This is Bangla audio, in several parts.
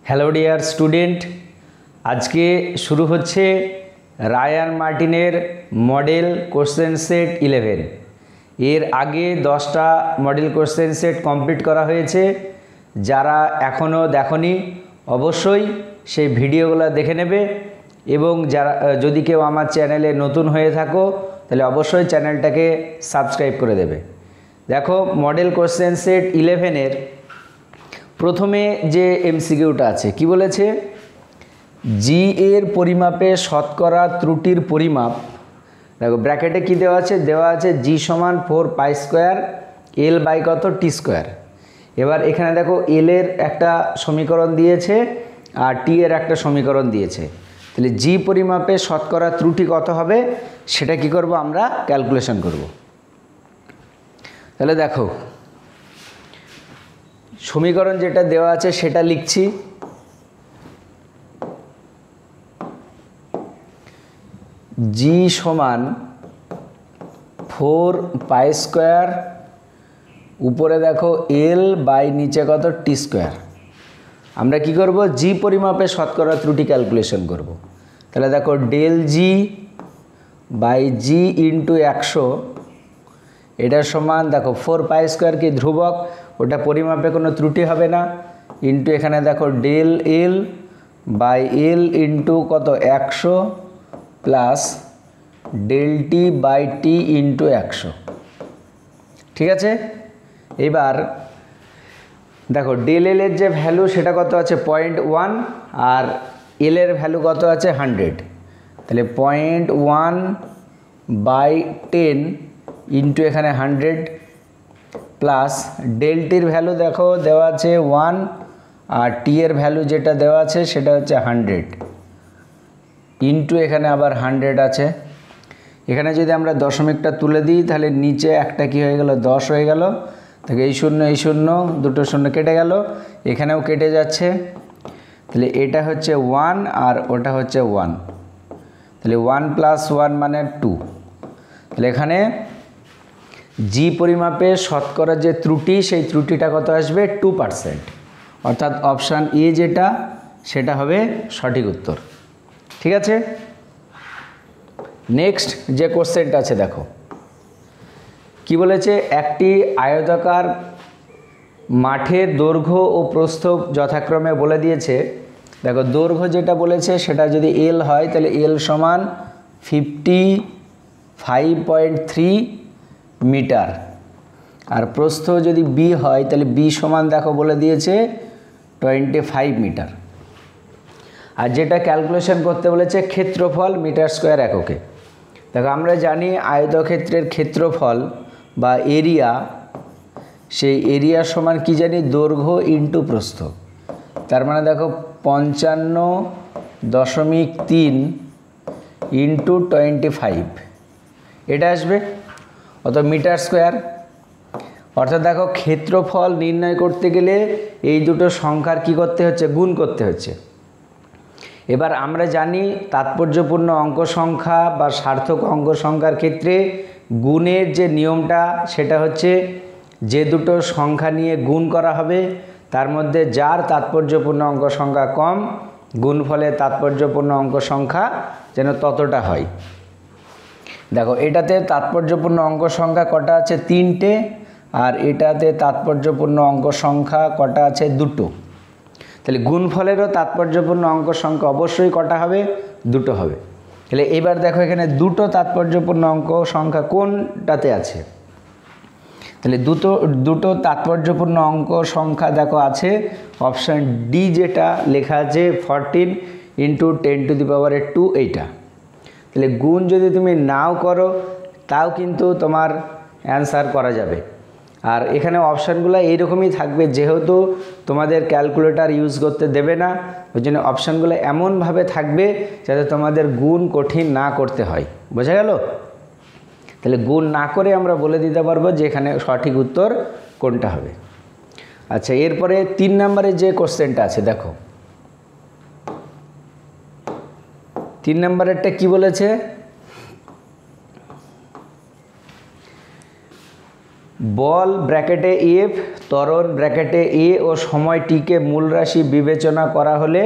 হ্যালো ডিয়ার স্টুডেন্ট, আজকে শুরু হচ্ছে রায়ান মার্টিনের মডেল কোশ্চেন সেট 11। এর আগে 10টা মডেল কোশ্চেন সেট কমপ্লিট করা হয়েছে। যারা এখনও দেখনি অবশ্যই সেই ভিডিওগুলো দেখে নেবে, এবং যারা যদি কেউ আমার চ্যানেলে নতুন হয়ে থাকো তাহলে অবশ্যই চ্যানেলটাকে সাবস্ক্রাইব করে দেবে। দেখো, মডেল কোশ্চেন সেট 11-এর প্রথমে যে এমসিকিউটা আছে কি বলেছে, জি এর পরিমাপে শতকরা ত্রুটির পরিমাপ। দেখো ব্র্যাকেটে কি দেওয়া আছে, জি সমান 4π² এল বাই কত টি স্কোয়ার। এবার এখানে দেখো এল এর একটা সমীকরণ দিয়েছে আর টি এর একটা সমীকরণ দিয়েছে। তাহলে জি পরিমাপে শতকরা ত্রুটি কত হবে সেটা কি করব, আমরা ক্যালকুলেশন করব। তাহলে দেখো সমীকরণ যেটা দেওয়া আছে সেটা লিখছি। জি সমান 4π², উপরে দেখো এল বাই নিচে কত টি স্কোয়ার। আমরা কি করব, জি পরিমাপে শতকরা ত্রুটি ক্যালকুলেশন করব। তাহলে দেখো del g by g into 100, এটার সমান দেখো 4π² কি ধ্রুবক, ওটা পরিমাপে কোনো ত্রুটি হবে না, ইন্টু এখানে দেখো del L by L into কত 100 plus del T by T into 100। ঠিক আছে, এবার দেখো ডেল এল এর যে ভ্যালু সেটা কত আছে 0.1, আর এল এর ভ্যালু কত আছে 100। তাহলে 0.1/10 ইন্টু এখানে 100 প্লাস ডেল টির ভ্যালু দেখো দেওয়া আছে 1, আর টি এর ভ্যালু যেটা দেওয়া আছে সেটা হচ্ছে 100 ইন্টু এখানে আবার 100 আছে। এখানে যদি আমরা দশমিকটা তুলে দিই তাহলে নিচে একটা কি হয়ে গেল 10 হয়ে গেল। তাহলে এই শূন্য দুটো শূন্য কেটে গেল, এখানেও কেটে যাচ্ছে। তাহলে এটা হচ্ছে 1 আর ওটা হচ্ছে 1, তাহলে 1 + 1 মানে 2। তাহলে এখানে জি পরিমাপে শতকরা যে ত্রুটি সেই ত্রুটিটা কত আসবে 2%, অর্থাৎ অপশান এ যেটা সেটা হবে সঠিক উত্তর। ঠিক আছে, নেক্সট যে কোশ্চেনটা আছে দেখো কি বলেছে, একটি আয়তাকার মাঠের দৈর্ঘ্য ও প্রস্থ যথাক্রমে বলে দিয়েছে। দেখো দৈর্ঘ্য যেটা বলেছে সেটা যদি এল হয় তাহলে এল সমান 55.3 মিটার, আর প্রস্থ যদি বি হয় তাহলে বি সমান দেখো বলে দিয়েছে 25 মিটার। আর যেটা ক্যালকুলেশন করতে বলেছে ক্ষেত্রফল মিটার স্কোয়ার এককে। দেখো আমরা জানি আয়তক্ষেত্রের ক্ষেত্রফল বা এরিয়া, সেই এরিয়া সমান কি জানি দৈর্ঘ্য ইন্টু প্রস্থ। তার মানে দেখো 55.3 ইন্টু 25 এটা আসবে, অত মিটার স্কোয়ার। অর্থাৎ দেখো ক্ষেত্রফল নির্ণয় করতে গেলে এই দুটো সংখ্যার কি করতে হচ্ছে, গুণ করতে হচ্ছে। এবার আমরা জানি তাৎপর্যপূর্ণ অঙ্ক সংখ্যা বা সার্থক অঙ্ক সংখ্যার ক্ষেত্রে গুণের যে নিয়মটা সেটা হচ্ছে যে দুটো সংখ্যা নিয়ে গুণ করা হবে তার মধ্যে যার তাৎপর্যপূর্ণ অঙ্ক সংখ্যা কম, গুণফলে তাৎপর্যপূর্ণ অঙ্ক সংখ্যা যেন ততটা হয়। দেখো এটাতে তাৎপর্যপূর্ণ অঙ্ক সংখ্যা কটা আছে 3টে, আর এটাতে তাৎপর্যপূর্ণ অঙ্ক সংখ্যা কটা আছে 2টো। তাহলে গুণফলেরও তাৎপর্যপূর্ণ অঙ্ক সংখ্যা অবশ্যই কটা হবে, 2টো হবে। তাহলে এবার দেখো এখানে 2টো তাৎপর্যপূর্ণ অঙ্ক সংখ্যা কোনটাতে আছে, তাহলে দুটো তাৎপর্যপূর্ণ অঙ্ক সংখ্যা দেখো আছে অপশান ডি, যেটা লেখা আছে 14 ইন্টু 10⁻², এইটা। তাহলে গুণ যদি তুমি নাও করো তাও কিন্তু তোমার অ্যান্সার করা যাবে। আর এখানে অপশানগুলো এইরকমই থাকবে, যেহেতু তোমাদের ক্যালকুলেটর ইউজ করতে দেবে না, ওই জন্য অপশানগুলো এমনভাবে থাকবে যাতে তোমাদের গুণ কঠিন না করতে হয়। বোঝা গেল? তাহলে গুণ না করে আমরা বলে দিতে পারবো যে এখানে সঠিক উত্তর কোনটা হবে। আচ্ছা, এরপরে 3 নম্বরে যে কোশ্চেনটা আছে দেখো, 3 নম্বরেরটা কি বলেছে, বল ব্র্যাকেটে এফ ত্বরণ ব্র্যাকেটে এ ও সময় টিকে মূল রাশি বিবেচনা করা হলে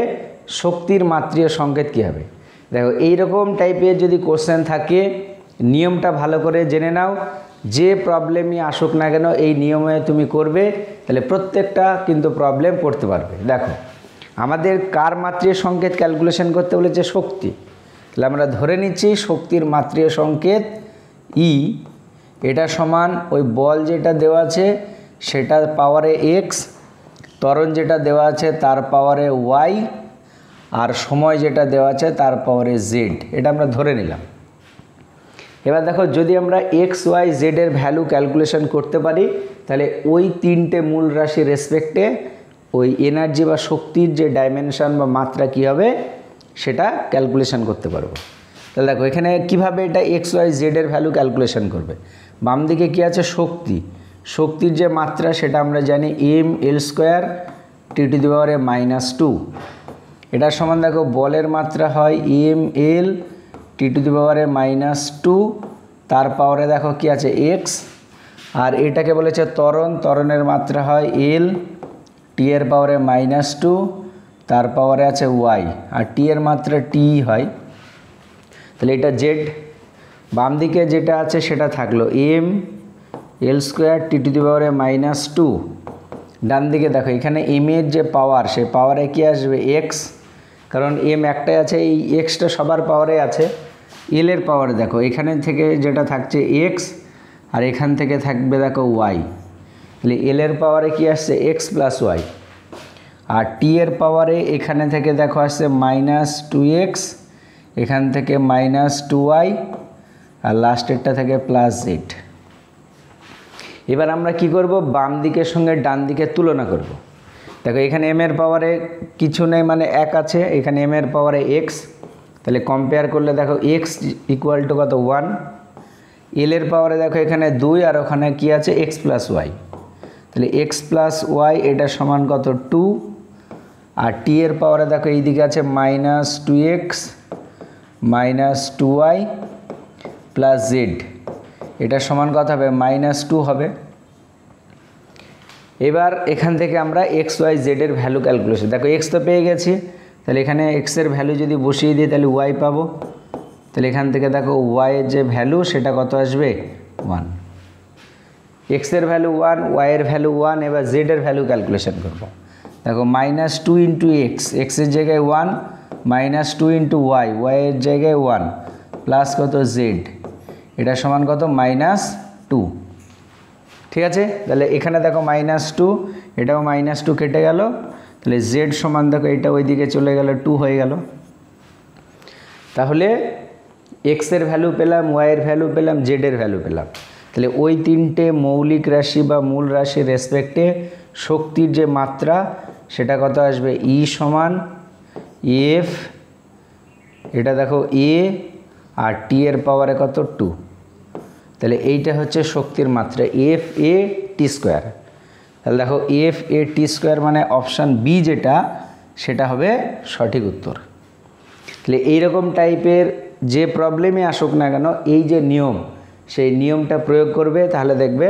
শক্তির মাত্রিয় সংকেত কী হবে। দেখো এইরকম টাইপের যদি কোশ্চেন থাকে নিয়মটা ভালো করে জেনে নাও, যে প্রবলেমই আসুক না কেন এই নিয়মে তুমি করবে, তাহলে প্রত্যেকটা কিন্তু প্রবলেম করতে পারবে। দেখো আমাদের কার মাত্রিয় সংকেত ক্যালকুলেশন করতে বলেছে, শক্তি। তাহলে আমরা ধরে নিচ্ছি শক্তির মাত্রিয় সংকেত ই, এটা সমান ওই বল যেটা দেওয়া আছে সেটার পাওয়ারে এক্স, ত্বরণ যেটা দেওয়া আছে তার পাওয়ারে ওয়াই, আর সময় যেটা দেওয়া আছে তার পাওয়ারে জেড। এটা আমরা ধরে নিলাম। এবার দেখো যদি আমরা এক্স ওয়াই জেডের ভ্যালু ক্যালকুলেশন করতে পারি, তাহলে ওই তিনটে মূল রাশির রেসপেক্টে ওই এনার্জি বা শক্তির যে ডাইমেনশন বা মাত্রা কী হবে সেটা ক্যালকুলেশন করতে পারবো। তাহলে দেখো এখানে কিভাবে এটা এক্স ওয়াই জেডের ভ্যালু ক্যালকুলেশন করবে। বাম দিকে কী আছে, শক্তি। শক্তির যে মাত্রা সেটা আমরা জানি M L square T to the পাওয়ারে -2। এটার সমান দেখো বলের মাত্রা হয় M L T to the পাওয়ারে -2, তার পাওয়ারে দেখো কি আছে এক্স, আর এটাকে বলেছে ত্বরণ, ত্বরণের মাত্রা হয় এল, টি এর পাওয়ারে -2, তার পাওয়ারে আছে ওয়াই, আর টি এর মাত্রা টি হয়। তাহলে এটা জেড। বাম দিকে যেটা আছে সেটা থাকলো M L square T to the পাওয়ারে -2। ডান দিকে দেখো এখানে এম এর যে পাওয়ার সেই পাওয়ারে কি আসবে এক্স, কারণ এম একটাই আছে, এই এক্সটা সবার পাওয়ারে আছে। এল এর পাওয়ারে দেখো এখানে থেকে যেটা থাকছে এক্স, আর এখান থেকে থাকবে দেখো ওয়াই। তাহলে এল এর পাওয়ারে কি আসছে এক্স প্লাস ওয়াই, আর টি এর পাওয়ারে এখানে থেকে দেখো আসছে -2x, এখান থেকে -2y, আর লাস্টেরটা থেকে +z। এবার আমরা কি করব, বাম দিকের সঙ্গে ডান দিকের তুলনা করব। দেখো এখানে এম এর পাওয়ারে কিছু নেই মানে 1 আছে, এখানে এম এর পাওয়ারে এক্স, তাহলে কম্পেয়ার করলে দেখো এক্স ইকুয়াল টু কত 1। এল এর পাওয়ারে দেখো এখানে 2, আর ওখানে কি আছে এক্স প্লাস ওয়াই, তাহলে এক্স প্লাস ওয়াই এটা সমান কত 2, আর টি এর পাওয়ারে দেখো এই দিকে আছে -2x -2y প্লাস জেড, এটা সমান কত হবে -2 হবে। এবার এখান থেকে আমরা এক্স ওয়াই জেডের ভ্যালু ক্যালকুলেশন, দেখো এক্স তো পেয়ে গেছি, তাহলে এখানে এক্সের ভ্যালু যদি বসিয়ে দিই তাহলে ওয়াই পাবো। তাহলে এখান থেকে দেখো ওয়াইয়ের যে ভ্যালু সেটা কত আসবে 1। এক্সের ভ্যালু 1, ওয়াইয়ের ভ্যালু 1। এবার জেডের ভ্যালু ক্যালকুলেশন করবো। দেখো -2 ইন্টু এক্স, এক্সের জায়গায় 1, -2 ইন্টু ওয়াই, ওয়াইয়ের জায়গায় 1, প্লাস কত জেড, এটা সমান কত -2। ঠিক আছে, তাহলে এখানে দেখো -2, এটাও -2 কেটে গেল, তাহলে জেড সমান দেখো এটা ওই দিকে চলে গেল 2 হয়ে গেল। তাহলে এক্সের ভ্যালু পেলাম, ওয়াইয়ের ভ্যালু পেলাম, জেডের ভ্যালু পেলাম। তাহলে ওই তিনটে মৌলিক রাশি বা মূল রাশির রেসপেক্টে শক্তির যে মাত্রা সেটা কত আসবে, ই সমান এফ, এটা দেখো এ, আর টি এর পাওয়ারে কত 2। তাহলে এইটা হচ্ছে শক্তির মাত্রা এফ এ টি স্কোয়ার। তাহলে দেখো এফ এ টি স্কোয়ার মানে অপশান বি যেটা সেটা হবে সঠিক উত্তর। তাহলে এইরকম টাইপের যে প্রবলেমে আসুক না কেন এই যে নিয়ম, সেই নিয়মটা প্রয়োগ করবে, তাহলে দেখবে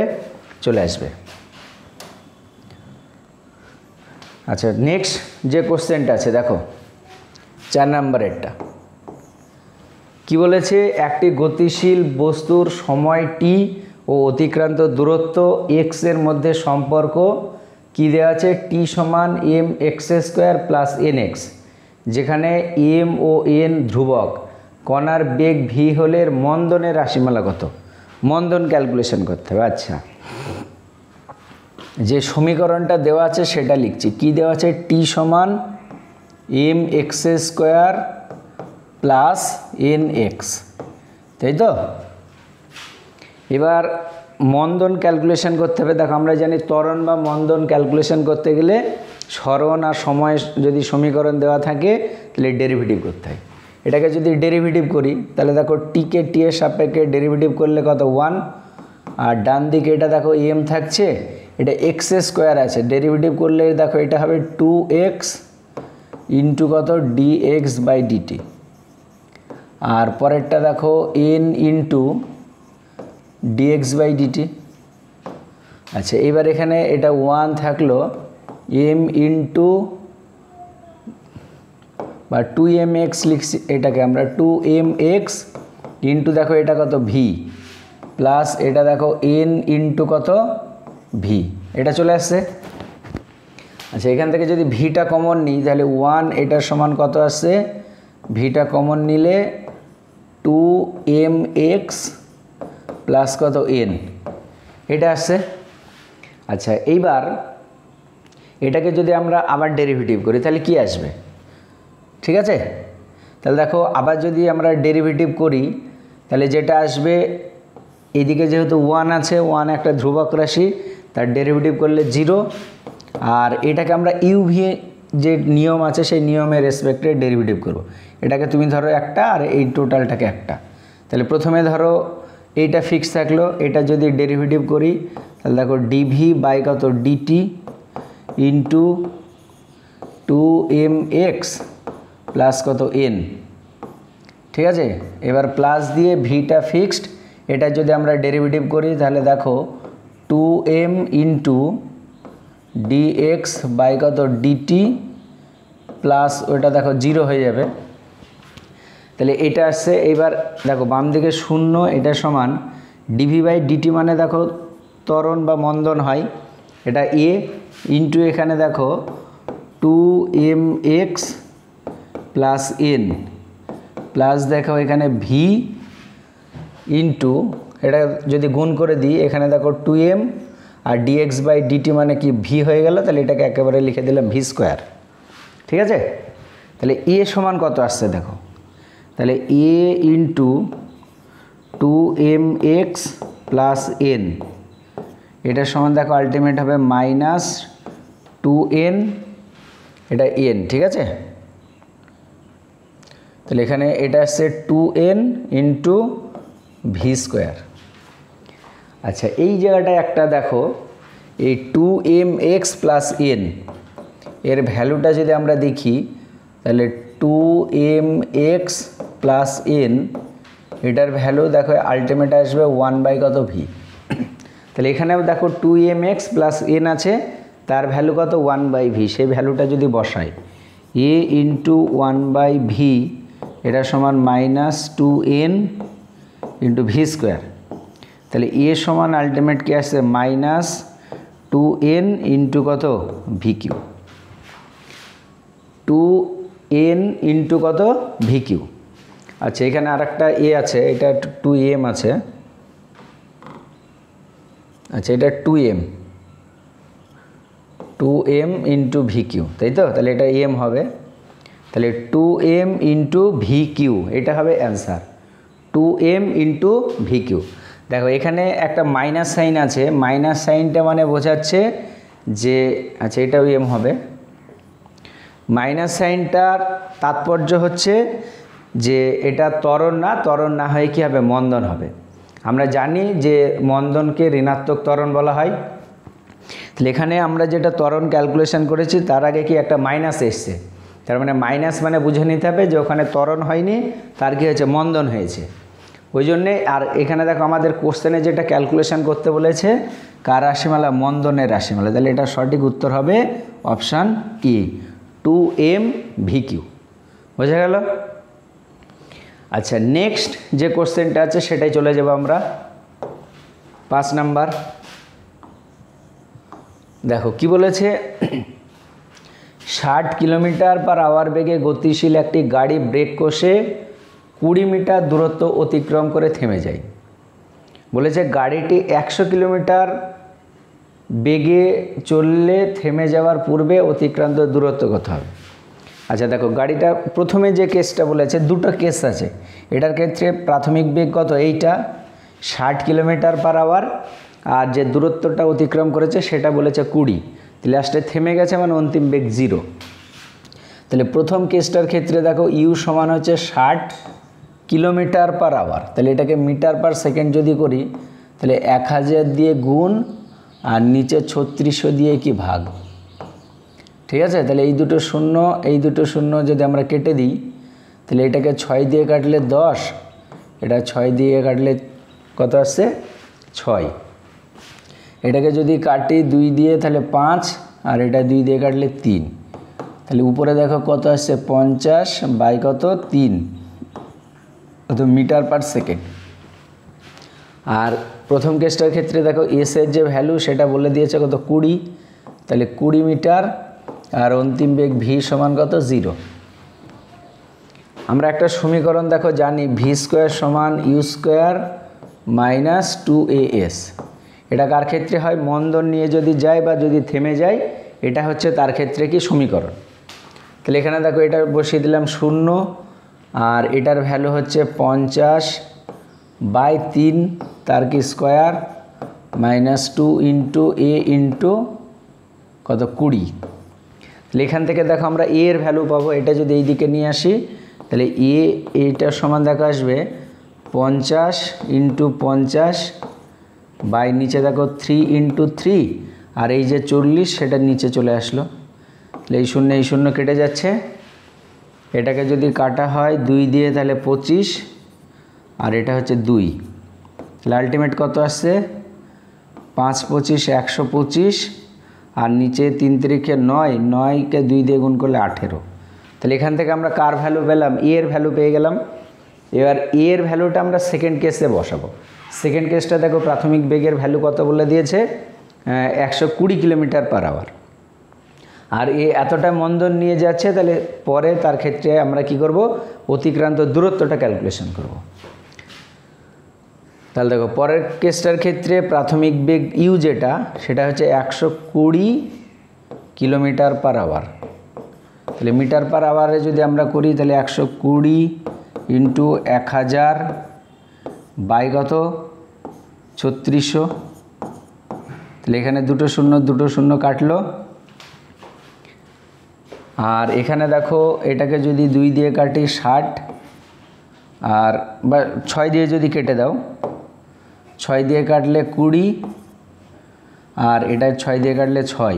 চলে আসবে। আচ্ছা, নেক্সট যে কোশ্চেনটা আছে দেখো 4 নম্বরেরটা কি বলেছে, একটি গতিশীল বস্তুর সময় টি ও অতিক্রান্ত দূরত্ব এক্স এর মধ্যে সম্পর্ক কি দেওয়া আছে, টি সমান M X square plus N X, যেখানে এম ও এন ধ্রুবক, কণার বেগ ভি হলে মন্দনের রাশিমালা কত, মন্দন ক্যালকুলেশন করতে হবে। আচ্ছা, যে সমীকরণটা দেওয়া আছে সেটা লিখছি। কি দেওয়া আছে, টি সমান M X square plus N X, তাই তো। এবার মন্দন ক্যালকুলেশন করতে হবে। দেখো আমরা জানি ত্বরণ বা মন্দন ক্যালকুলেশন করতে গেলে সরণ আর সময় যদি সমীকরণ দেওয়া থাকে তাহলে ডেরিভেটিভ করতে হয়। এটাকে যদি ডেরিভেটিভ করি তাহলে দেখো টিকে টি এর সাপেক্ষে ডেরিভেটিভ করলে কত 1, আর ডান দিকে এটা দেখো এম থাকছে, এটা এক্স স্কোয়ার আছে, ডেরিভেটিভ করলে দেখো এটা হবে 2x ইন্টু কত dx বাই dt, আর পরেরটা দেখো n into dx by dt, আচ্ছা এবার এখানে এটা 1 থাকলো m ইন্টু বা 2mx লিখছি, এটাকে আমরা 2mx ইন্টু দেখো এটা কত v প্লাস এটা দেখো n ইন্টু কত v, এটা চলে আসছে। আচ্ছা এখান থেকে যদি ভিটা কমন নিই তাহলে 1 এটার সমান কত আসছে, ভিটা কমন নিলে 2mx প্লাস কত n, এটা আসছে। আচ্ছা এইবার এটাকে যদি আমরা আবার ডেরিভেটিভ করি তাহলে কি আসবে, ঠিক আছে। তাহলে দেখো আবার যদি আমরা ডেরিভেটিভ করি তাহলে যেটা আসবে, এদিকে যেহেতু 1 আছে, 1 একটা ধ্রুবক রাশি, তার ডেরিভেটিভ করলে 0, আর এটাকে আমরা ইউভি যে নিয়ম আছে সেই নিয়মের রেসপেক্টে ডেরিভেটিভ করব। এটাকে তুমি ধরো একটা আর এই টোটালটাকে একটা, তাহলে প্রথমে ধরো এইটা ফিক্স থাকলো, এটা যদি ডেরিভেটিভ করি তাহলে দেখো ডিভি বাই কত ডিটি ইন্টু 2mx প্লাস কত n, ঠিক আছে। এবার প্লাস দিয়ে ভিটা ফিক্সড, এটা যদি আমরা ডেরিভেটিভ করি তাহলে দেখো 2m ইন্টু dx বাই কত dt প্লাস ওটা দেখো 0 হয়ে যাবে, তাহলে এটা আসছে। এবার দেখো বাম দিকে 0, এটা সমান ডিভি বাই ডিটি মানে দেখো ত্বরণ বা মন্দন হয়, এটা a ইন্টু এখানে দেখো 2mx প্লাস n প্লাস দেখো এখানে v ইন্টু এটা যদি গুণ করে দিই এখানে দেখো 2m R dx by dt মানে কি v হয়ে গেল, তাহলে এটাকে একেবারে লিখে দিলাম v স্কোয়ার, ঠিক আছে। তাহলে a সমান কত আসছে দেখো, তাহলে a into 2mx plus n, এটা সমান দেখো আলটিমেট হবে মাইনাস 2n, এটা n, ঠিক আছে। তাহলে এখানে এটা আসছে 2n ইন্টু ভি স্কোয়ার। আচ্ছা এই জায়গাটায় একটা দেখো এই 2mx প্লাস n এর ভ্যালুটা যদি আমরা দেখি তাহলে 2mx প্লাস n এটার ভ্যালু দেখো আলটিমেট আসবে 1 বাই কত ভি, তাহলে এখানেও দেখো 2mx প্লাস n আছে, তার ভ্যালু কত 1 বাই ভি, সেই ভ্যালুটা যদি বসাই a ইন্টু 1 বাই ভি এটা সমান minus 2n into V square, তাহলে a সমান আলটিমেট কি আসছে মাইনাস 2n ইন্টু কত ভি কিউ, 2n ইন্টু কত ভি কিউ। আচ্ছা এখানে আর একটা a আছে, এটা 2m আছে, আচ্ছা এটা 2m ইন্টু ভি কিউ, তাই তো, তাহলে এটা m হবে, তাহলে 2m ইন্টু ভি কিউ এটা হবে answer, 2m into V Q. দেখো এখানে একটা মাইনাস সাইন আছে, মাইনাস সাইনটা মানে বোঝাচ্ছে যে, আচ্ছা এটাও m হবে, মাইনাস সাইনটার তাৎপর্য হচ্ছে যে এটা ত্বরণ না, ত্বরণ না হয়ে কী হবে মন্দন হবে। আমরা জানি যে মন্দনকে ঋণাত্মক ত্বরণ বলা হয়, তাহলে এখানে আমরা যেটা ত্বরণ ক্যালকুলেশন করেছি তার আগে কি একটা মাইনাস এসছে, তার মানে মাইনাস মানে বুঝে নিতে হবে যে ওখানে ত্বরণ হয়নি, তার কি হয়েছে মন্দন হয়েছে, ওই জন্যে। আর এখানে দেখো আমাদের কোশ্চেনে যেটা ক্যালকুলেশন করতে বলেছে কার রাশিমালা, মন্দনের রাশিমালা, তাহলে এটা সঠিক উত্তর হবে option E 2m V Q, বোঝা গেল। আচ্ছা নেক্সট যে কোশ্চেনটা আছে সেটাই চলে যাব আমরা, 5 নাম্বার। দেখো কি বলেছে, 60 কিলোমিটার পার আওয়ার বেগে গতিশীল একটি গাড়ি ব্রেক কষে 20 মিটার দূরত্ব অতিক্রম করে থেমে যায়। বলেছে গাড়িটি 100 কিলোমিটার বেগে চললে থেমে যাওয়ার পূর্বে অতিক্রান্ত দূরত্ব কত হবে। আচ্ছা দেখো গাড়িটা প্রথমে যে কেসটা বলেছে, দুটো কেস আছে, এটার ক্ষেত্রে প্রাথমিক বেগ কত, এইটা 60 কিলোমিটার পার আওয়ার, আর যে দূরত্বটা অতিক্রম করেছে সেটা বলেছে 20, লাস্টে থেমে গেছে মানে অন্তিম বেগ 0। তাহলে প্রথম কেসটার ক্ষেত্রে দেখো ইউ সমান হচ্ছে 60 কিলোমিটার পার আওয়ার, তাহলে এটাকে মিটার পার সেকেন্ড যদি করি তাহলে 1000 দিয়ে গুণ আর নিচে 3600 দিয়ে কি ভাগ, ঠিক আছে। তাহলে এই দুটো শূন্য যদি আমরা কেটে দিই তাহলে এটাকে 6 দিয়ে কাটলে 10, এটা 6 দিয়ে কাটলে কত আসছে 6। এটাকে যদি কাটি 2 দিয়ে তাহলে 5, আর এটা 2 দিয়ে কাটলে 3, তাহলে উপরে দেখো কত আসছে 50 বাই কত 3, কত মিটার পার সেকেন্ড। আর প্রথম কেসটার ক্ষেত্রে দেখো এস এর যে ভ্যালু সেটা বলে দিয়েছে কত 20, তাহলে 20 মিটার, আর অন্তিম বেগ ভি সমান কত 0। আমরা একটা সমীকরণ দেখো জানি ভি স্কোয়ার সমান ইউ স্কোয়ার মাইনাস 2as। এটা কার ক্ষেত্রে হয়, মন্দন নিয়ে যদি যায় বা যদি থেমে যায়, এটা হচ্ছে তার ক্ষেত্রে কি সমীকরণ। তাহলে এখানে দেখো এটা বসিয়ে দিলাম 0, আর এটার ভ্যালু হচ্ছে 50 বাই 3 তার কি স্কোয়ার মাইনাস 2 ইন্টু এ ইন্টু কত 20। তাহলে এখান থেকে দেখো আমরা এ এর ভ্যালু পাবো, এটা যদি এই দিকে নিয়ে আসি তাহলে এইটার সমান দেখো আসবে 50 ইন্টু 50 বাই নিচে দেখো 3 ইন্টু 3, আর এই যে 40 সেটা নিচে চলে আসলো। তাহলে এই শূন্য কেটে যাচ্ছে, এটাকে যদি কাটা হয় 2 দিয়ে তাহলে 25, আর এটা হচ্ছে 2, তাহলে আলটিমেট কত আসছে 5 25 125, আর নিচে 3 3 9, 9কে 2 দিয়ে গুণ করলে 18। তাহলে এখান থেকে আমরা কার ভ্যালু পেলাম, এ এর ভ্যালু পেয়ে গেলাম। এবার এ এর ভ্যালুটা আমরা সেকেন্ড কেসে বসাবো। সেকেন্ড কেসটা দেখো প্রাথমিক বেগের ভ্যালু কত বলে দিয়েছে 120 কিলোমিটার পার আওয়ার, আর এ এতটা মন্দন নিয়ে যাচ্ছে, তাহলে পরে তার ক্ষেত্রে আমরা কি করব, অতিক্রান্ত দূরত্বটা ক্যালকুলেশন করব। তাহলে দেখো পরের কেসটার ক্ষেত্রে প্রাথমিক বেগ ইউ যেটা সেটা হচ্ছে 120 কিলোমিটার পার আওয়ার। তাহলে মিটার পার আওয়ারে যদি আমরা করি তাহলে 120 ইন্টু 1000 বাই কত 3600। তাহলে এখানে দুটো শূন্য কাটলো, আর এখানে দেখো এটাকে যদি 2 দিয়ে কাটি 60, আর বা 6 দিয়ে যদি কেটে দাও, 6 দিয়ে কাটলে 20, আর এটা 6 দিয়ে কাটলে 6,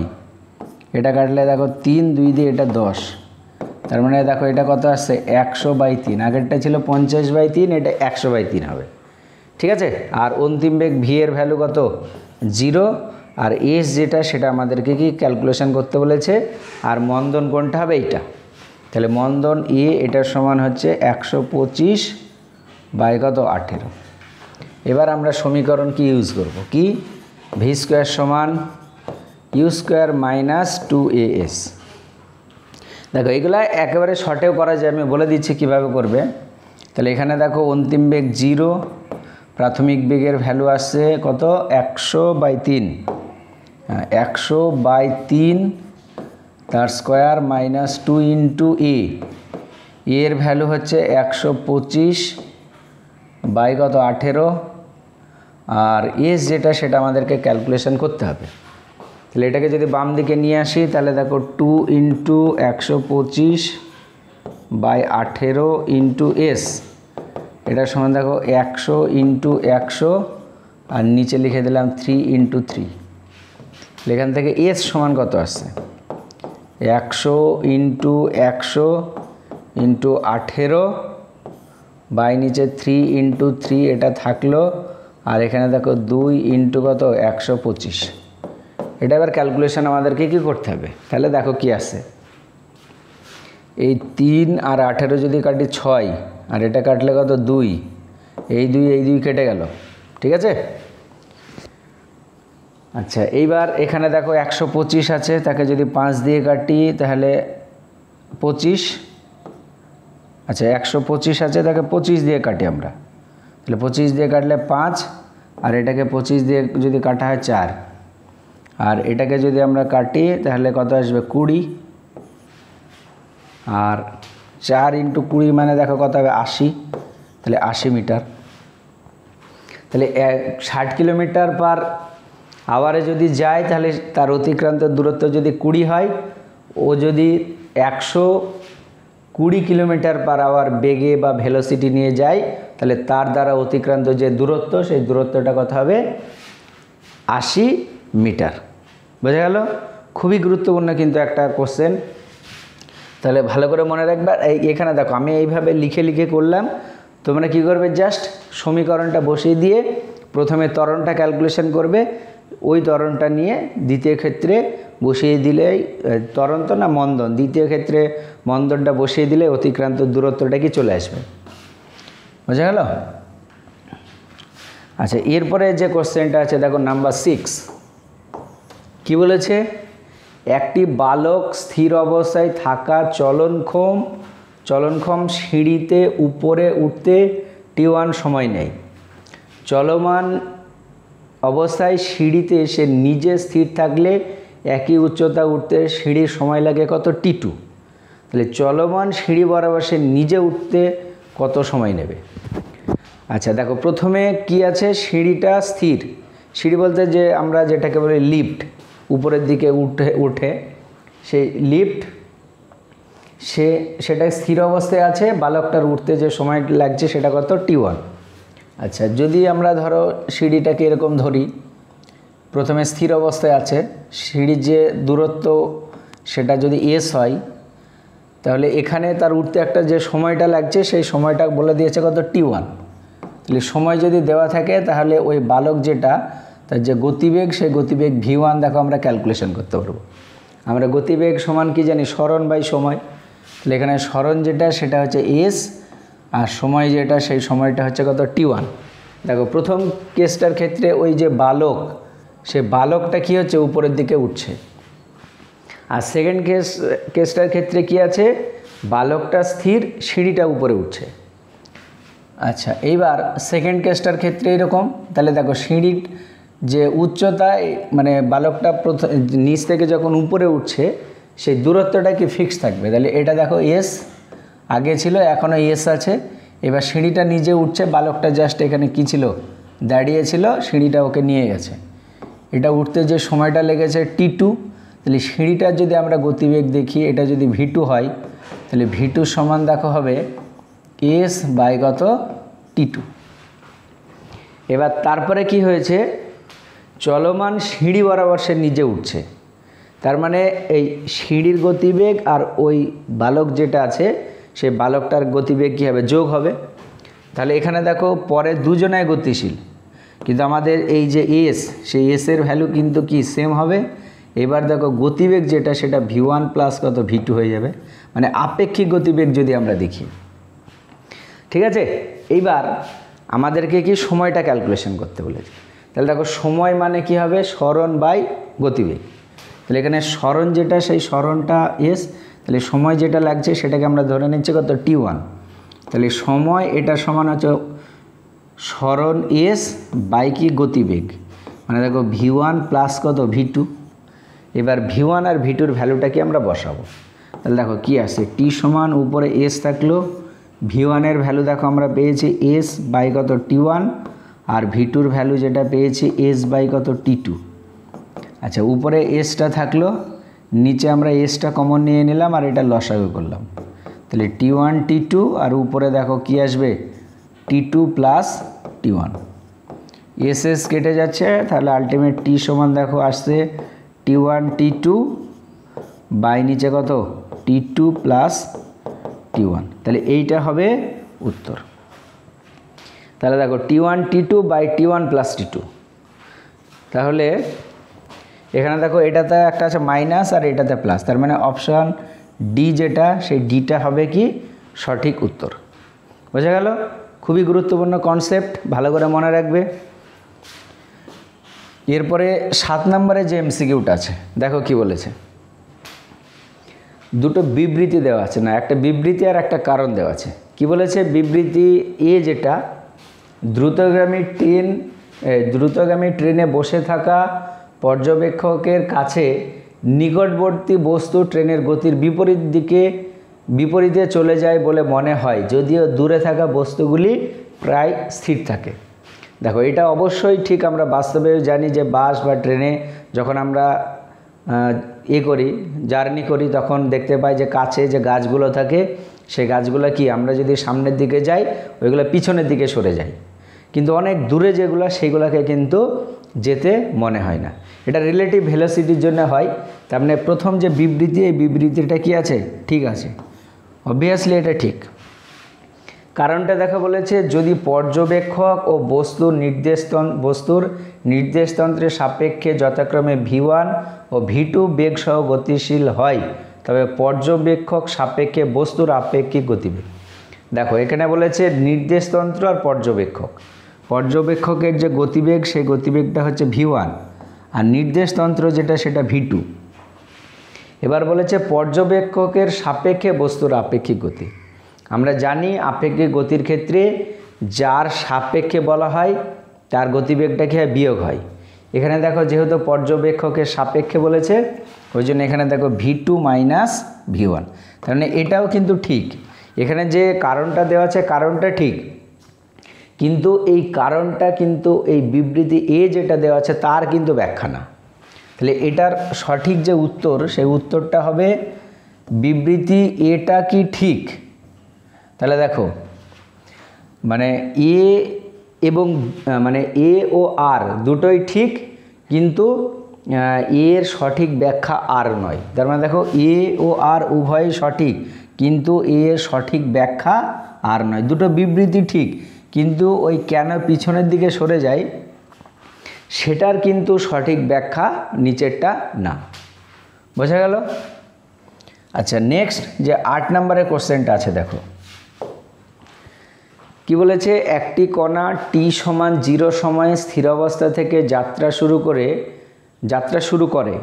এটা কাটলে দেখো 3, 2 দিয়ে এটা 10, তার মানে দেখো এটা কত আসছে 100/3। আগেরটা ছিল 50/3, এটা 100/3 হবে, ঠিক আছে। আর অন্তিম বেগ ভি এর ভ্যালু কত 0, আর এস যেটা সেটা আমাদেরকে কি ক্যালকুলেশন করতে বলেছে, আর মন্দন কোনটা হবে এইটা। তাহলে মন্দন এ এটার সমান হচ্ছে 125 বাই কত 18। এবার আমরা সমীকরণ কি ইউজ করব, কি ভি স্কোয়ার সমান ইউ স্কোয়ার মাইনাস 2as। দেখো এগুলা একেবারে শর্টেও করা যায়, আমি বলে দিচ্ছি কিভাবে করবে। তাহলে এখানে দেখো অন্তিম বেগ 0, প্রাথমিক বেগের ভ্যালু আসছে কত 100/3, 100/3 তার স্কোয়ার মাইনাস 2 ইন্টু এর ভ্যালু হচ্ছে 125 বাই কত 18, আর এস যেটা সেটা আমাদেরকে ক্যালকুলেশন করতে হবে। তাহলে এটাকে যদি বাম দিকে নিয়ে আসি তাহলে দেখো 2 ইন্টু 125 বাই 18 ইন্টু এস, এটার সমান দেখো 100 ইন্টু 100, আর নিচে লিখে দিলাম 3 ইন্টু 3। এখান থেকে এস সমান কত আসছে 100 ইন্টু 100 ইন্টু 18 বাই নিচে 3 ইন্টু 3, এটা থাকলো, আর এখানে দেখো 2 ইন্টু কত 125। এটা এবার ক্যালকুলেশন আমাদেরকে কি করতে হবে, তাহলে দেখো কি আছে, এই 3 আর 18 যদি কাটি 6, আর এটা কাটলে কত 2, এই 2 কেটে গেল, ঠিক আছে। আচ্ছা এইবার এখানে দেখো 125 আছে, তাকে যদি 5 দিয়ে কাটি তাহলে 25, আচ্ছা 125 আছে, তাকে 25 দিয়ে কাটি আমরা, তাহলে 25 দিয়ে কাটলে 5, আর এটাকে 25 দিয়ে যদি কাটা হয় 4, আর এটাকে যদি আমরা কাটি তাহলে কত আসবে 20, আর 4 ইন্টু 20 মানে দেখো কত হবে 80, তাহলে 80 মিটার। তাহলে 60 কিলোমিটার পার আওয়ারে যদি যায় তাহলে তার অতিক্রান্ত দূরত্ব যদি 20 হয়, ও যদি 120 কিলোমিটার পার আওয়ার বেগে বা ভেলোসিটি নিয়ে যায়, তাহলে তার দ্বারা অতিক্রান্ত যে দূরত্ব সেই দূরত্বটা কত হবে 80 মিটার। বোঝা গেল? খুবই গুরুত্বপূর্ণ কিন্তু একটা কোশ্চেন, তাহলে ভালো করে মনে রাখবে। এখানে দেখো আমি এইভাবে লিখে করলাম, তোমরা কি করবে, জাস্ট সমীকরণটা বসিয়ে দিয়ে প্রথমে ত্বরণটা ক্যালকুলেশন করবে, ওই ত্বরণটা নিয়ে দ্বিতীয় ক্ষেত্রে বসিয়ে দিলেই, ত্বরণ তো না মন্দন, দ্বিতীয় ক্ষেত্রে মন্দনটা বসিয়ে দিলে অতিক্রান্ত দূরত্বটা কি চলে আসবে। বোঝা গেল? আচ্ছা, এরপরে যে কোশ্চেনটা আছে দেখো নাম্বার 6 কি বলেছে, একটি বালক স্থির অবস্থায় থাকা চলনক্ষম সিঁড়িতে উপরে উঠতে t1 সময় নেয়। চলমান অবস্থায় সিঁড়িতে সে নিজে স্থির থাকলে একই উচ্চতা উঠতে সিঁড়ির সময় লাগে কত, t2। তাহলে চলমান সিঁড়ি বরাবর সে নিজে উঠতে কত সময় নেবে। আচ্ছা দেখো, প্রথমে কি আছে, সিঁড়িটা স্থির। সিঁড়ি বলতে যে আমরা যেটাকে বলি লিফট, উপরের দিকে উঠে সেই লিফট, সেটা স্থির অবস্থায় আছে, বালকটার উঠতে যে সময় লাগছে সেটা কত, t1। আচ্ছা, যদি আমরা ধরো সিঁড়িটাকে এরকম ধরি, প্রথমে স্থির অবস্থায় আছে, সিঁড়ির যে দূরত্ব সেটা যদি s হয়, তাহলে এখানে তার উঠতে একটা যে সময়টা লাগছে সেই সময়টা বলে দিয়েছে কত, t1। তাহলে সময় যদি দেওয়া থাকে তাহলে ওই বালক যেটা, তার যে গতিবেগ, সেই গতিবেগ v1 দেখো আমরা ক্যালকুলেশন করতে পারবো। আমরা গতিবেগ সমান কি জানি, সরণ বাই সময়। তাহলে এখানে সরণ যেটা সেটা হচ্ছে s, আর সময় যেটা সেই সময়টা হচ্ছে কত, t1। দেখো প্রথম কেসটার ক্ষেত্রে ওই যে বালক, সে বালকটা কি হচ্ছে, উপরের দিকে উঠছে। আর সেকেন্ড কেসটার ক্ষেত্রে কি আছে, বালকটা স্থির, সিঁড়িটা উপরে উঠছে। আচ্ছা, এইবার সেকেন্ড কেসটার ক্ষেত্রে এরকম, তাহলে দেখো সিঁড়ির যে উচ্চতায়, মানে বালকটা প্রথম নিচ থেকে যখন উপরে উঠছে সেই দূরত্বটা কি ফিক্স থাকবে। তাহলে এটা দেখো s আগে ছিল, এখনও s আছে। এবার সিঁড়িটা নিজে উঠছে, বালকটা জাস্ট এখানে কি ছিল, দাঁড়িয়েছিল, সিঁড়িটা ওকে নিয়ে গেছে। এটা উঠতে যে সময়টা লেগেছে t2। তাহলে সিঁড়িটার যদি আমরা গতিবেগ দেখি, এটা যদি v2 হয়, তাহলে v2 সমান দেখো হবে s বাই কত, t2। এবার তারপরে কি হয়েছে, চলমান সিঁড়ি বরাবর সে নিজে উঠছে, তার মানে এই সিঁড়ির গতিবেগ আর ওই বালক যেটা আছে সেই বালকটার গতিবেগ কী হবে, যোগ হবে। তাহলে এখানে দেখো পরে দুজনায় গতিশীল, কিন্তু আমাদের এই যে s, সেই এর ভ্যালু কিন্তু কি সেম হবে। এবার দেখো গতিবেগ যেটা সেটা v1 প্লাস কত, v2 হয়ে যাবে, মানে আপেক্ষিক গতিবেগ যদি আমরা দেখি। ঠিক আছে, এইবার আমাদেরকে কি সময়টা ক্যালকুলেশন করতে বলেছে। তাহলে দেখো সময় মানে কি হবে, সরণ বাই গতিবেগ। তাহলে এখানে সরণ যেটা, সেই সরণটা s, তাহলে সময় যেটা লাগছে সেটাকে আমরা ধরে নিচ্ছি কত, t1। তাহলে সময় এটা সমান হচ্ছে সরণ s বাই কি, গতিবেগ, মানে দেখো v1 প্লাস কত, v2। এবার v1 আর v2-র ভ্যালুটাকে আমরা বসাবো। তাহলে দেখো কি আসে, t সমান উপরে s থাকলো, v1-এর ভ্যালু দেখো আমরা পেয়েছি s বাই কত, t1, আর v2-র ভ্যালু যেটা পেয়েছি s বাই কত, t2। আচ্ছা, উপরে sটা থাকলো, নিচে আমরা sটা কমন নিয়ে নিলাম, আর এটা লসাগু করলাম। তাহলে t1 t2, আর উপরে দেখো কি আসবে, t2 প্লাস t1। s কেটে যাচ্ছে, তাহলে আলটিমেট t সমান দেখো আসছে t1 t2 বাই নিচে কত, t2 প্লাস t1। তাহলে এইটা হবে উত্তর। তাহলে দেখো t1 t2 by t1 plus t2। তাহলে এখানে দেখো এটাতে একটা আছে মাইনাস আর এটাতে প্লাস, তার মানে অপশান ডি যেটা, সেই ডিটা হবে কি সঠিক উত্তর। বোঝা গেল? খুবই গুরুত্বপূর্ণ কনসেপ্ট, ভালো করে মনে রাখবে। এরপরে 7 নম্বরে যে এমসিকিউটা আছে দেখো কি বলেছে। দুটো বিবৃতি দেওয়া আছে, না একটা বিবৃতি আর একটা কারণ দেওয়া আছে। কি বলেছে, বিবৃতি এ যেটা, দ্রুতগামী ট্রেনে বসে থাকা পর্যবেক্ষকের কাছে নিকটবর্তী বস্তু ট্রেনের গতির বিপরীতে চলে যায় বলে মনে হয়, যদিও দূরে থাকা বস্তুগুলি প্রায় স্থির থাকে। দেখো এটা অবশ্যই ঠিক, আমরা বাস্তবে জানি যে বাস বা ট্রেনে যখন আমরা জার্নি করি তখন দেখতে পাই যে কাছে যে গাছগুলো থাকে সেই গাছগুলো কি আমরা যদি সামনের দিকে যাই ওইগুলো পিছনের দিকে সরে যায়, কিন্তু অনেক দূরে যেগুলো সেইগুলোকে কিন্তু যেতে মনে হয় না। এটা রিলেটিভ ভেলোসিটির জন্য হয়। তার মানে প্রথম যে বিবৃতি, এই বিবৃতিটা কি আছে, ঠিক আছে, অবভিয়াসলি এটা ঠিক। কারণটা দেখা বলেছে যদি পর্যবেক্ষক ও বস্তুর নির্দেশতন্ত্রের সাপেক্ষে যথাক্রমে v1 ও v2 বেগ সহ গতিশীল হয় তবে পর্যবেক্ষক সাপেক্ষে বস্তুর আপেক্ষিক গতিবেগ। দেখো এখানে বলেছে নির্দেশতন্ত্র আর পর্যবেক্ষকের যে গতিবেগ সেই গতিবেগটা হচ্ছে v1 আর নির্দেশতন্ত্র যেটা সেটা v2। এবার বলেছে পর্যবেক্ষকের সাপেক্ষে বস্তুর আপেক্ষিক গতি। আমরা জানি আপেক্ষিক গতির ক্ষেত্রে যার সাপেক্ষে বলা হয় তার গতিবেগটা কি হয়, বিয়োগ হয়। এখানে দেখো যেহেতু পর্যবেক্ষকের সাপেক্ষে বলেছে ওই জন্য এখানে দেখো v2 মাইনাস v1, তার মানে এটাও কিন্তু ঠিক। এখানে যে কারণটা দেওয়া আছে কারণটা ঠিক, কিন্তু এই কারণটা কিন্তু এই বিবৃতি এ যেটা দেওয়া আছে তার কিন্তু ব্যাখ্যা না। তাহলে এটার সঠিক যে উত্তর সেই উত্তরটা হবে বিবৃতি এটা কি ঠিক। তাহলে দেখো মানে এ এবং মানে এ ও আর দুটোই ঠিক, কিন্তু এর সঠিক ব্যাখ্যা আর নয়। তার মানে দেখো এ ও আর উভয়ই সঠিক, কিন্তু এর সঠিক ব্যাখ্যা আর নয়। দুটো বিবৃতি ঠিক, কিন্তু ওই কেন পিছনের দিকে সরে যায় সেটার কিন্তু সঠিক ব্যাখ্যা নিচেরটা না। বোঝা গেল? আচ্ছা, নেক্সট যে 8 নম্বরের কোশ্চেনটা আছে দেখো কি বলেছে, একটি কণা t=0 সময়ে স্থির অবস্থা থেকে যাত্রা শুরু করে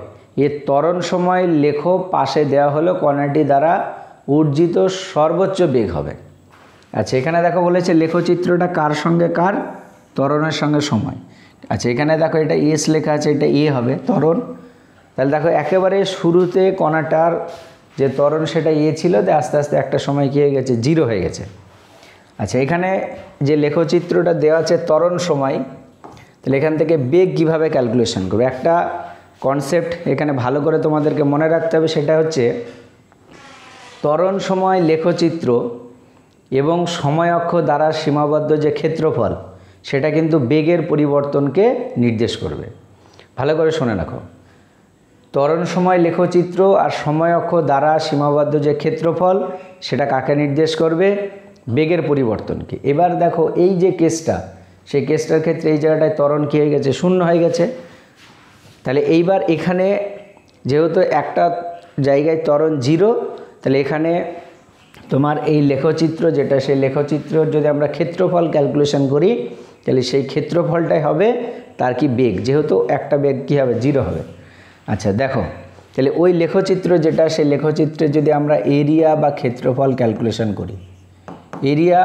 এর ত্বরণ সময় লেখো পাশে দেওয়া হলো কণাটি দ্বারা অর্জিত সর্বোচ্চ বেগ হবে। আচ্ছা, এখানে দেখো বলেছে লেখচিত্রটা কার সঙ্গে কার, ত্বরণের সঙ্গে সময়। আচ্ছা, এখানে দেখো এটা এস লেখা আছে, এটা এ হবে ত্বরণ। তাহলে দেখো একেবারে শুরুতে কণাটার যে ত্বরণ সেটা এ ছিল, আস্তে আস্তে একটা সময় কী হয়ে গেছে, 0 হয়ে গেছে। আচ্ছা, এখানে যে লেখচিত্রটা দেওয়া আছে ত্বরণ সময়, তাহলে এখান থেকে বেগ কীভাবে ক্যালকুলেশন করবে, একটা কনসেপ্ট এখানে ভালো করে তোমাদেরকে মনে রাখতে হবে। সেটা হচ্ছে ত্বরণ সময় লেখচিত্র এবং সময় অক্ষ দ্বারা সীমাবদ্ধ যে ক্ষেত্রফল সেটা কিন্তু বেগের পরিবর্তনকে নির্দেশ করবে। ভালো করে শুনে রাখো, ত্বরণ সময় লেখচিত্র আর সময় অক্ষ দ্বারা সীমাবদ্ধ যে ক্ষেত্রফল সেটা কাকে নির্দেশ করবে, বেগের পরিবর্তনকে। এবার দেখো এই যে কেসটা, সেই কেসটার ক্ষেত্রে এই জায়গাটায় ত্বরণ কী হয়ে গেছে, 0 হয়ে গেছে। তাহলে এইবার এখানে যেহেতু একটা জায়গায় ত্বরণ 0, তাহলে এখানে তোমার এই লেখচিত্র যেটা, সেই লেখচিত্রর যদি আমরা ক্ষেত্রফল ক্যালকুলেশন করি তাহলে সেই ক্ষেত্রফলটাই হবে তার কি বেগ, যেহেতু একটা বেগ কী হবে, 0 হবে। আচ্ছা দেখো, তাহলে ওই লেখচিত্র যেটা, সেই লেখচিত্রে যদি আমরা এরিয়া বা ক্ষেত্রফল ক্যালকুলেশন করি, এরিয়া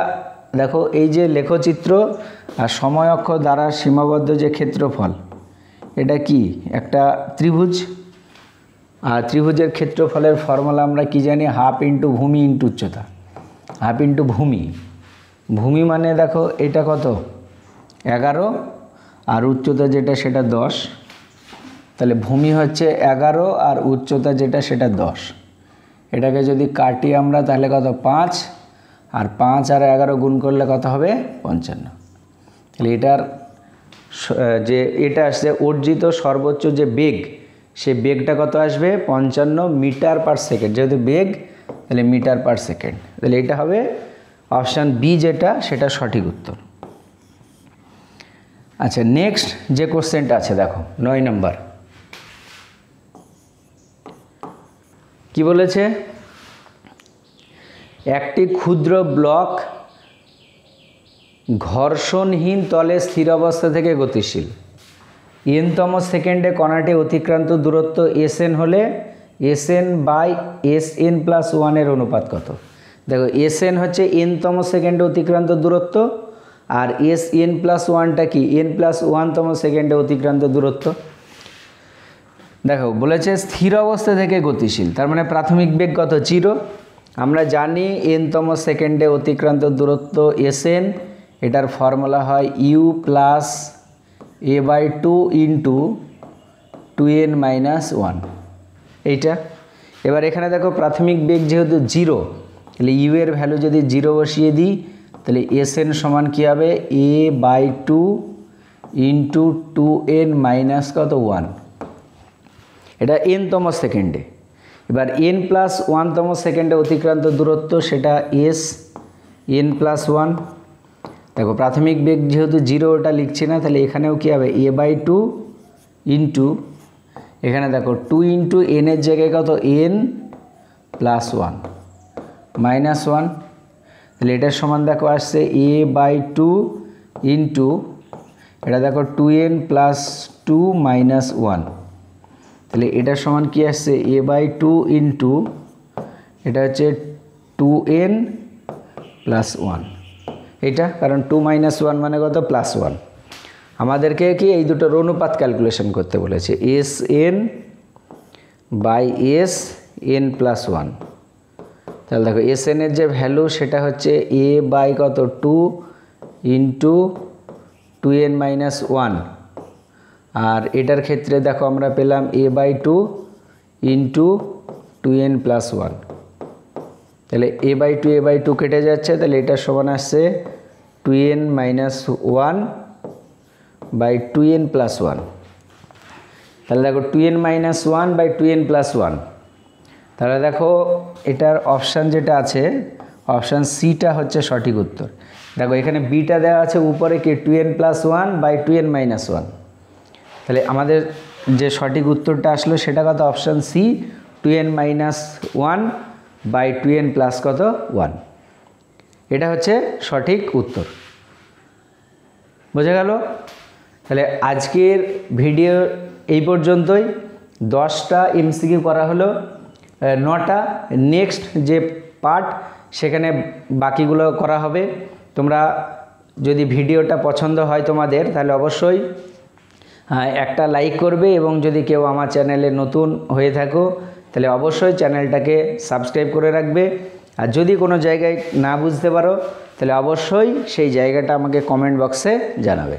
দেখো এই যে লেখচিত্র আর সময় অক্ষ দ্বারা সীমাবদ্ধ যে ক্ষেত্রফল, এটা কি একটা ত্রিভুজ, আর ত্রিভুজের ক্ষেত্রফলের ফর্মুলা আমরা কি জানি, হাফ ইন্টু ভূমি ইন্টু উচ্চতা। হাফ ইন্টু ভূমি মানে দেখো এটা কত, 11, আর উচ্চতা যেটা সেটা 10। তাহলে ভূমি হচ্ছে 11 আর উচ্চতা যেটা সেটা 10। এটাকে যদি কাটি আমরা তাহলে কত, 5, আর 5 আর 11 গুণ করলে কত হবে, 55। তাহলে এটার যে এটা আসছে অর্জিত সর্বোচ্চ যে বেগ, সে বেগটা কত আসবে, 55 মিটার পার সেকেন্ড। যেহেতু বেগ তাহলে মিটার পার সেকেন্ড, তাহলে এটা হবে অপশান বি যেটা, সেটা সঠিক উত্তর। আচ্ছা, নেক্সট যে কোশ্চেনটা আছে দেখো 9 নম্বর কি বলেছে, একটি ক্ষুদ্র ব্লক ঘর্ষণহীন তলে স্থির অবস্থা থেকে গতিশীল, n-তম সেকেন্ডে কণাটি অতিক্রান্ত দূরত্ব sn হলে sn/sn+1 এর অনুপাত কত। দেখো sn হচ্ছে n-তম সেকেন্ডে অতিক্রান্ত দূরত্ব, আর sn+1টা কি, n+1তম সেকেন্ডে অতিক্রান্ত দূরত্ব। দেখো বলেছে স্থির অবস্থা থেকে গতিশীল, তার মানে প্রাথমিক বেগ কত, 0। আমরা জানি n-তম সেকেন্ডে অতিক্রান্ত দূরত্ব sn, এটার ফর্মুলা হয় u+a/2 ইন্টু 2n-1 এইটা। এবার এখানে দেখো প্রাথমিক বেগ যেহেতু 0, তাহলে ইউ এর ভ্যালু যদি 0 বসিয়ে দিই তাহলে sn সমান কী হবে, a/2 ইন্টু 2n-1, এটা n-তম সেকেন্ডে। এবার n+1তম সেকেন্ডে অতিক্রান্ত দূরত্ব সেটা s, এন প্লাস ওয়ান। দেখো প্রাথমিক বেগ যেহেতু জিরো, ওটা লিখছি না, তাহলে এখানেও কী হবে এ বাই টু ইন্টু, এখানে দেখো টু ইন্টু এনের জায়গায় কত N plus one minus one, তাহলে এটার সমান দেখো আসছে এ বাই টু ইন্টু, এটা দেখো two N plus two minus one, তাহলে এটার সমান কি আসছে এ বাই টু ইন্টু, এটা হচ্ছে টু এন প্লাস ওয়ান, এটা কারণ টু মাইনাস ওয়ান মানে কত প্লাস ওয়ান। আমাদেরকে কি এই দুটোর অনুপাত ক্যালকুলেশন করতে বলেছে, S N by S N plus one. তাহলে দেখো এস এনের যে ভ্যালু সেটা হচ্ছে এ বাই কত two into two N minus one, আর এটার ক্ষেত্রে দেখো আমরা পেলাম a by two into two N plus one, তাহলে এ বাই টু কেটে যাচ্ছে, তাহলে এটার সমান আসছে two N minus one by two N plus one. তাহলে দেখো two N minus one by two N plus one, তাহলে দেখো এটার অপশান যেটা আছে অপশান সিটা হচ্ছে সঠিক উত্তর। দেখো এখানে বিটা দেওয়া আছে উপরে কি two N plus one by two N minus one, তাহলে আমাদের যে সঠিক উত্তরটা আসলো সেটা কত option C two N minus one by two N plus কত ওয়ান, এটা হচ্ছে সঠিক উত্তর। বোঝা গেল? তাহলে আজকের ভিডিও এই পর্যন্তই, 10টা এমসিকিউ করা হলো, 9টা নেক্সট যে পার্ট সেখানে বাকিগুলো করা হবে। তোমরা যদি ভিডিওটা পছন্দ হয় তোমাদের, তাহলে অবশ্যই একটা লাইক করবে, এবং যদি কেউ আমার চ্যানেলে নতুন হয়ে থাকো তাহলে অবশ্যই চ্যানেলটাকে সাবস্ক্রাইব করে রাখবে। আর যদি কোনো জায়গায় না বুঝতে পারো তাহলে অবশ্যই সেই জায়গাটা আমাকে কমেন্ট বক্সে জানাবে।